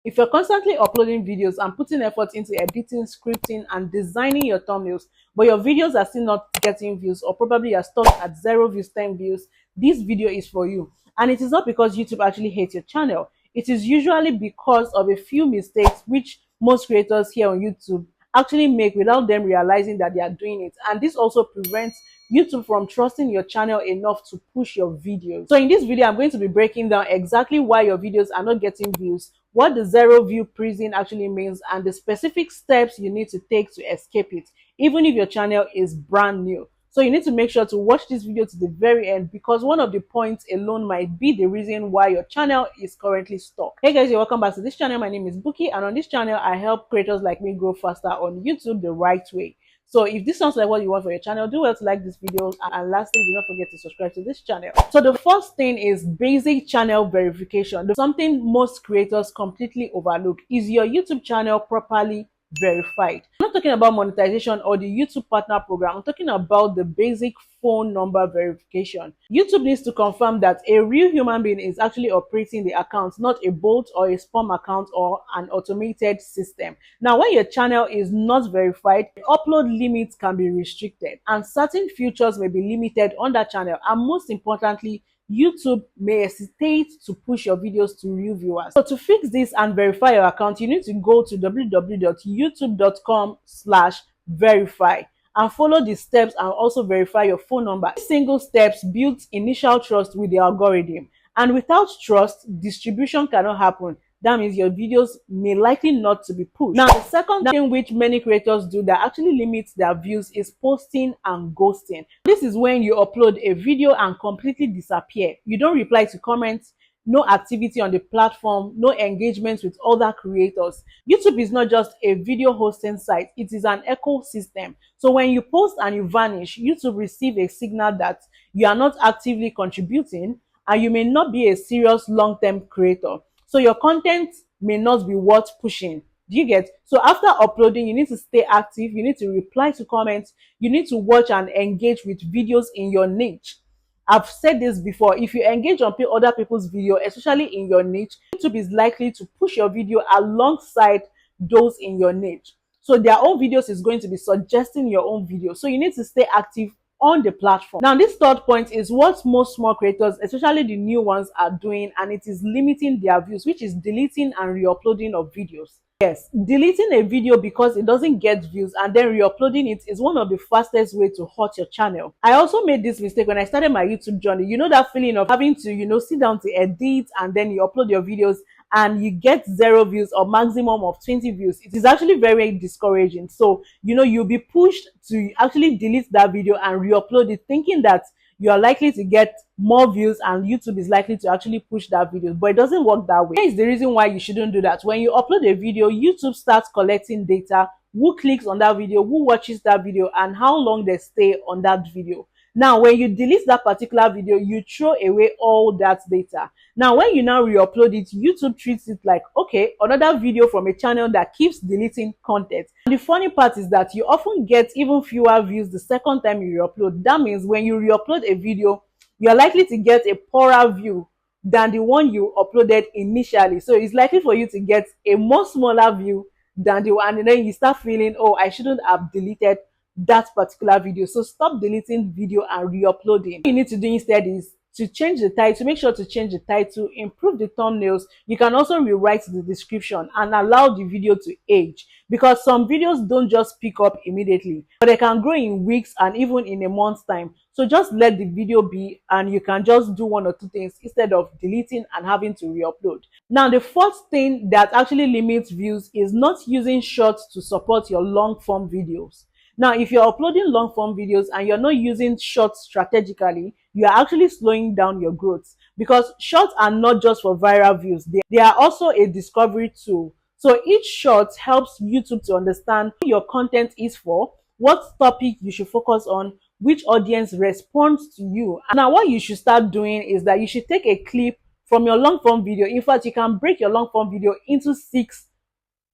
If you're constantly uploading videos and putting effort into editing, scripting, and designing your thumbnails, but your videos are still not getting views, or probably you're stuck at 0 views, 10 views, this video is for you. And it is not because YouTube actually hates your channel. It is usually because of a few mistakes which most creators here on YouTube actually make without them realizing that they are doing it. And this also prevents YouTube from trusting your channel enough to push your videos. So in this video, I'm going to be breaking down exactly why your videos are not getting views, what the 0 view prison actually means, and the specific steps you need to take to escape it, even if your channel is brand new. So you need to make sure to watch this video to the very end, because one of the points alone might be the reason why your channel is currently stuck. Hey guys, you're welcome back to this channel. My name is Buki, and on this channel I help creators like me grow faster on YouTube the right way. So if this sounds like what you want for your channel, do well to like this video, and lastly, do not forget to subscribe to this channel. So the first thing is basic channel verification. Something most creators completely overlook. Is your YouTube channel properly verified? I'm not talking about monetization or the YouTube partner program. I'm talking about the basic phone number verification. YouTube needs to confirm that a real human being is actually operating the account, not a bot or a spam account or an automated system. Now, when your channel is not verified, upload limits can be restricted, and certain features may be limited on that channel, and most importantly, YouTube may hesitate to push your videos to real viewers. So to fix this and verify your account, you need to go to www.youtube.com/verify and follow the steps, and also verify your phone number. Single steps builds initial trust with the algorithm, and without trust, distribution cannot happen. That means your videos may likely not to be pushed. Now, the second thing which many creators do that actually limits their views is posting and ghosting. This is when you upload a video and completely disappear. You don't reply to comments, no activity on the platform, no engagement with other creators. YouTube is not just a video hosting site, it is an ecosystem. So when you post and you vanish, YouTube receives a signal that you are not actively contributing, and you may not be a serious long-term creator. So your content may not be worth pushing. Do you get? So after uploading, you need to stay active, you need to reply to comments, you need to watch and engage with videos in your niche. I've said this before, if you engage on other people's video, especially in your niche, YouTube is likely to push your video alongside those in your niche. So their own videos is going to be suggesting your own video. So you need to stay active on the platform. Now, this third point is what most small creators, especially the new ones, are doing, and it is limiting their views, which is deleting and re-uploading of videos. Yes, deleting a video because it doesn't get views and then re-uploading it is one of the fastest way to hurt your channel. I also made this mistake when I started my YouTube journey. You know that feeling of having to, sit down to edit, and then you upload your videos and you get 0 views or maximum of 20 views. It is actually very discouraging. So, you'll be pushed to actually delete that video and re-upload it, thinking that you are likely to get more views and YouTube is likely to actually push that video, but it doesn't work that way. Here is the reason why you shouldn't do that. When you upload a video, YouTube starts collecting data: who clicks on that video, who watches that video, and how long they stay on that video. Now, when you delete that particular video, you throw away all that data. Now, when you now re-upload it, YouTube treats it like, okay, another video from a channel that keeps deleting content. And the funny part is that you often get even fewer views the second time you re-upload. That means when you re-upload a video, you're likely to get a poorer view than the one you uploaded initially. So it's likely for you to get a more smaller view than the one, and then you start feeling, oh, I shouldn't have deleted that particular video. So stop deleting video and re-uploading. What you need to do instead is to change the title. Make sure to change the title, improve the thumbnails. You can also rewrite the description and allow the video to age, because some videos don't just pick up immediately, but they can grow in weeks and even in a month's time. So just let the video be, and you can just do 1 or 2 things instead of deleting and having to re-upload. Now, the fourth thing that actually limits views is not using shorts to support your long form videos. Now, if you're uploading long form videos and you're not using shorts strategically, you are actually slowing down your growth, because shorts are not just for viral views. They are also a discovery tool. So each short helps YouTube to understand who your content is for, what topic you should focus on, which audience responds to you. Now, what you should start doing is that you should take a clip from your long form video. In fact, you can break your long form video into 6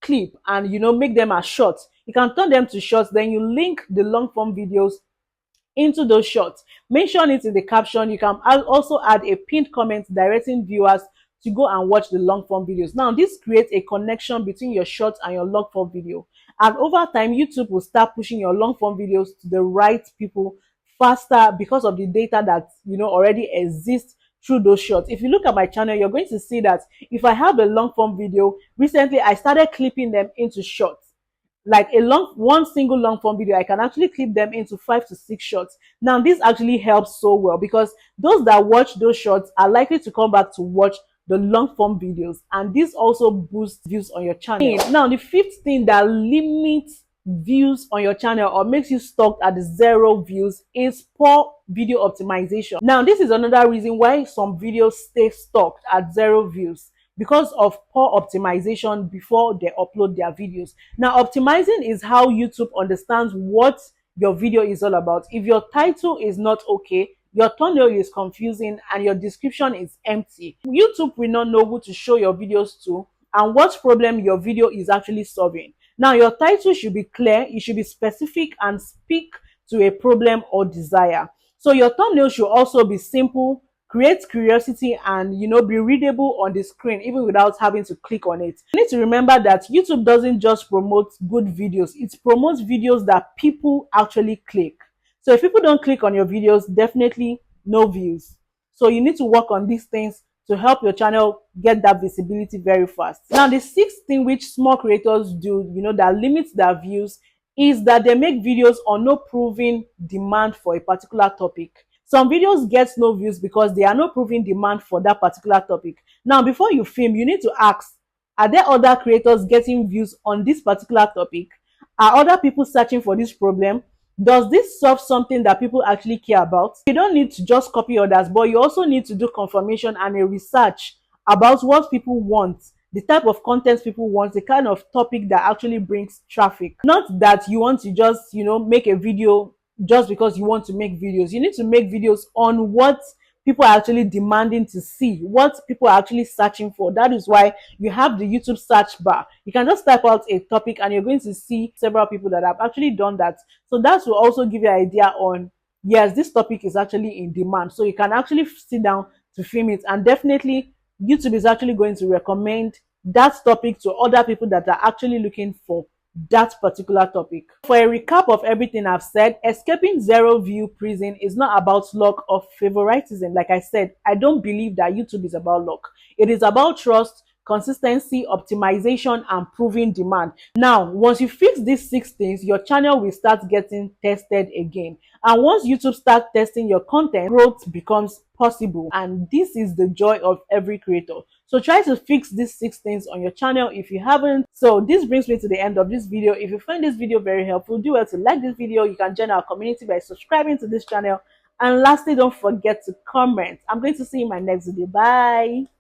clips and make them as shorts. You can turn them to shorts, then you link the long form videos into those shorts. Mention it in the caption. You can also add a pinned comment directing viewers to go and watch the long form videos. Now, this creates a connection between your short and your long form video. And over time, YouTube will start pushing your long form videos to the right people faster because of the data that already exists through those shorts. If you look at my channel, you're going to see that if I have a long form video, recently I started clipping them into shorts. Like one single long form video, I can actually clip them into 5 to 6 shorts. Now, this actually helps so well because those that watch those shorts are likely to come back to watch the long form videos, and this also boosts views on your channel. Now, the fifth thing that limits views on your channel or makes you stuck at 0 views is poor video optimization. Now, this is another reason why some videos stay stuck at 0 views, because of poor optimization before they upload their videos. Now, optimizing is how YouTube understands what your video is all about. If your title is not okay, your thumbnail is confusing, and your description is empty, YouTube will not know who to show your videos to and what problem your video is actually solving. Now, your title should be clear, it should be specific and speak to a problem or desire. So your thumbnail should also be simple, create curiosity, and be readable on the screen even without having to click on it. You need to remember that YouTube doesn't just promote good videos, it promotes videos that people actually click. So if people don't click on your videos, definitely no views. So you need to work on these things to help your channel get that visibility very fast. Now, the sixth thing which small creators do, that limits their views, is that they make videos on no proven demand for a particular topic. Some videos get no views because they are not proving demand for that particular topic. Now, before you film, you need to ask, are there other creators getting views on this particular topic? Are other people searching for this problem? Does this solve something that people actually care about? You don't need to just copy others, but you also need to do confirmation and a research about what people want, the type of content people want, the kind of topic that actually brings traffic. Not that you want to just, make a video just because you want to make videos. You need to make videos on what people are actually demanding to see, what people are actually searching for. That is why you have the YouTube search bar. You can just type out a topic and you're going to see several people that have actually done that. So that will also give you an idea on, yes, this topic is actually in demand. So you can actually sit down to film it, and definitely YouTube is actually going to recommend that topic to other people that are actually looking for that particular topic. For a recap of everything I've said, escaping 0 view prison is not about luck or favoritism. Like I said, I don't believe that YouTube is about luck. It is about trust, consistency, optimization, and proving demand. Now, once you fix these 6 things, your channel will start getting tested again. And once YouTube starts testing your content, growth becomes possible. And this is the joy of every creator. So try to fix these 6 things on your channel if you haven't. So this brings me to the end of this video. If you find this video very helpful, do well to like this video. You can join our community by subscribing to this channel. And lastly, don't forget to comment. I'm going to see you in my next video. Bye.